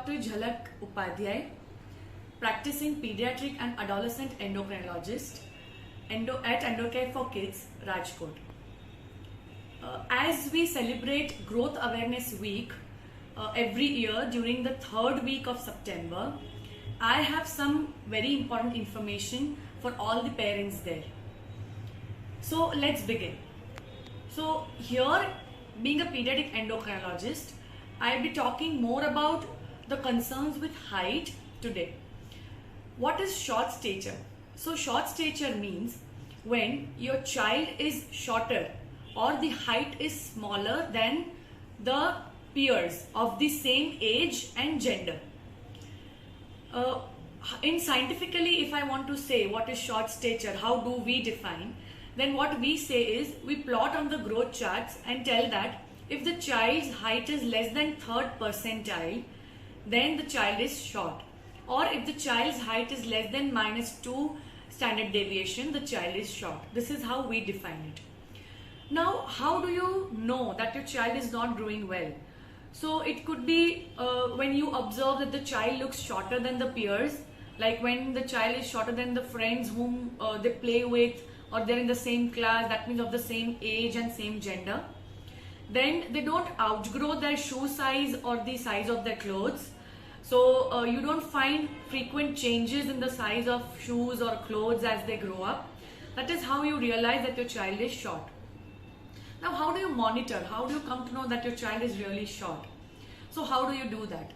Dr. Jhalak Upadhyay, practicing pediatric and adolescent endocrinologist at Endocare for Kids, Rajkot. As we celebrate Growth Awareness Week every year during the third week of September, I have some very important information for all the parents there. So let's begin. So here, being a pediatric endocrinologist, I'll be talking more about the concerns with height today. What is short stature? So short stature means when your child is shorter or the height is smaller than the peers of the same age and gender. In scientifically, if I want to say what is short stature, how do we define? Then what we say is we plot on the growth charts and tell that if the child's height is less than third percentile, then the child is short. Or if the child's height is less than -2 standard deviation, the child is short. This is how we define it. Now, how do you know that your child is not growing well? So it could be when you observe that the child looks shorter than the peers, like when the child is shorter than the friends whom they play with, or they're in the same class, that means of the same age and same gender. Then they don't outgrow their shoe size or the size of their clothes. So you don't find frequent changes in the size of shoes or clothes as they grow up. That is how you realize that your child is short. Now, how do you monitor? How do you come to know that your child is really short? So how do you do that?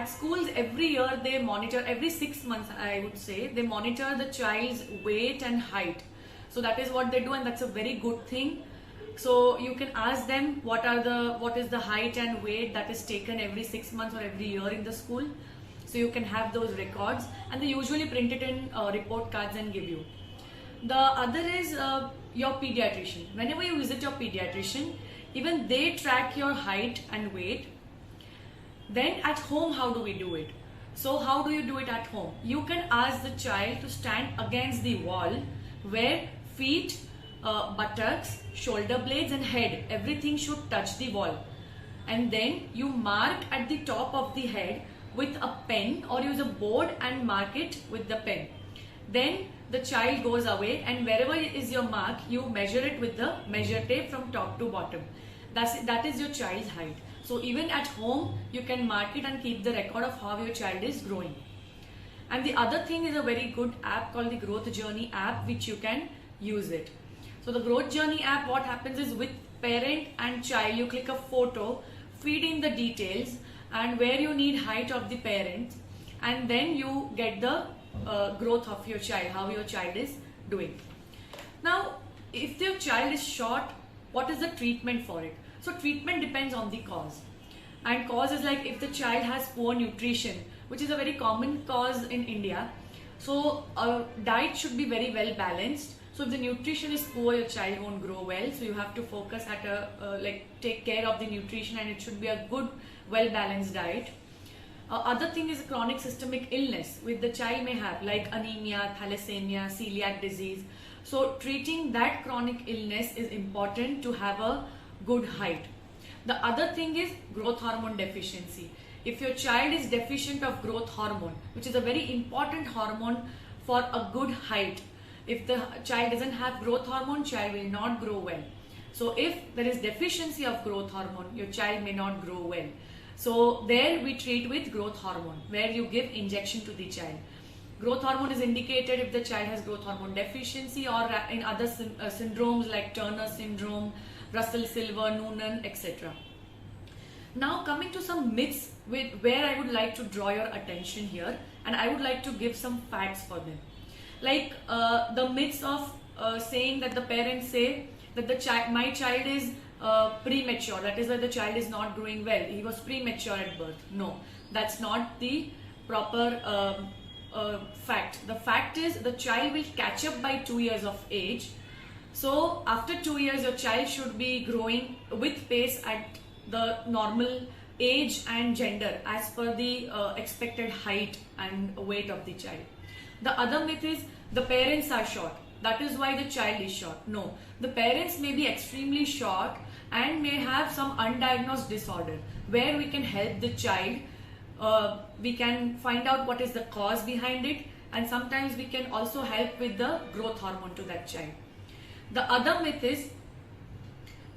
At schools every year they monitor, every 6 months I would say, they monitor the child's weight and height. So that is what they do, and that's a very good thing. So you can ask them what is the height and weight that is taken every 6 months or every year in the school. So you can have those records, and they usually print it in report cards and give you. The other is your pediatrician. Whenever you visit your pediatrician, even they track your height and weight. Then at home, how do we do it? So how do you do it at home? You can ask the child to stand against the wall where feet, buttocks, shoulder blades and head, everything should touch the wall. And then you mark at the top of the head with a pen, or use a board and mark it with the pen. Then the child goes away, and wherever is your mark, you measure it with the measure tape from top to bottom. That is your child's height. So even at home, you can mark it and keep the record of how your child is growing. And the other thing is a very good app called the Growth Journey app, which you can use it. So the Growth Journey app, what happens is with parent and child, you click a photo, feed in the details and where you need height of the parent, and then you get the growth of your child, how your child is doing. Now, if your child is short, what is the treatment for it? So treatment depends on the cause. And cause is like if the child has poor nutrition, which is a very common cause in India. So diet should be very well balanced. So if the nutrition is poor, your child won't grow well. So you have to focus at take care of the nutrition, and it should be a good, well balanced diet. Other thing is chronic systemic illness which the child may have, like anemia, thalassemia, celiac disease. So treating that chronic illness is important to have a good height. The other thing is growth hormone deficiency. If your child is deficient of growth hormone, which is a very important hormone for a good height, if the child doesn't have growth hormone, child will not grow well. So if there is deficiency of growth hormone, your child may not grow well. So there we treat with growth hormone, where you give injection to the child. Growth hormone is indicated if the child has growth hormone deficiency, or in other syndromes like Turner syndrome, Russell-Silver, Noonan, etc. Now coming to some myths where I would like to draw your attention here, and I would like to give some facts for them. Like the myths of saying that the parents say that my child is premature, that is why the child is not growing well, he was premature at birth. No, that's not the proper fact. The fact is the child will catch up by 2 years of age. So after 2 years, your child should be growing with pace at the normal age and gender as per the expected height and weight of the child. The other myth is the parents are short, that is why the child is short. No, the parents may be extremely short and may have some undiagnosed disorder where we can help the child. We can find out what is the cause behind it, and sometimes we can also help with the growth hormone to that child. The other myth is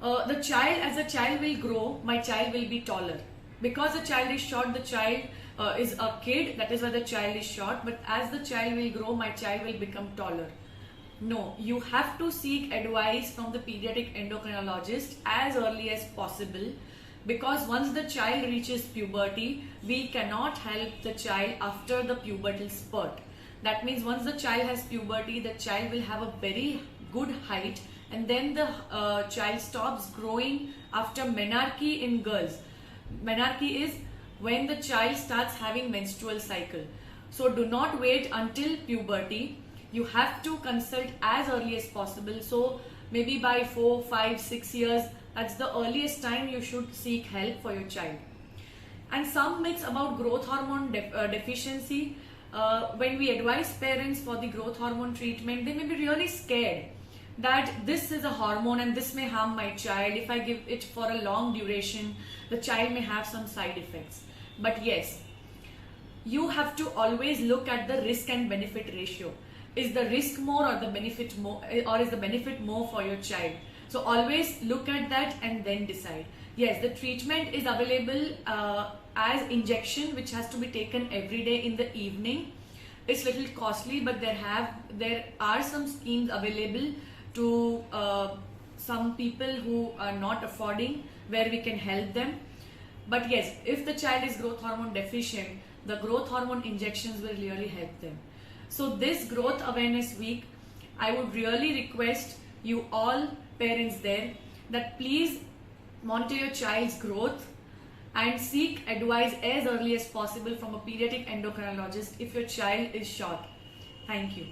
as a child will grow, my child will be taller. Because the child is short, the child is a kid, that is why the child is short, but as the child will grow, my child will become taller. No, you have to seek advice from the pediatric endocrinologist as early as possible, because once the child reaches puberty, we cannot help the child after the pubertal spurt. That means once the child has puberty, the child will have a very good height, and then the child stops growing after menarche in girls. Menarche is when the child starts having menstrual cycle. So do not wait until puberty. You have to consult as early as possible. So maybe by 4, 5, 6 years, that's the earliest time you should seek help for your child. And some myths about growth hormone deficiency. When we advise parents for the growth hormone treatment, they may be really scared that this is a hormone and this may harm my child. If I give it for a long duration, the child may have some side effects. But yes, you have to always look at the risk and benefit ratio. Is the risk more or the benefit more, or is the benefit more for your child? So always look at that and then decide. Yes, the treatment is available as injection, which has to be taken every day in the evening. It's little costly, but there are some schemes available to some people who are not affording, where we can help them. But yes, if the child is growth hormone deficient, the growth hormone injections will really help them. So this growth awareness week, I would really request you all parents there that please monitor your child's growth and seek advice as early as possible from a pediatric endocrinologist if your child is short. Thank you.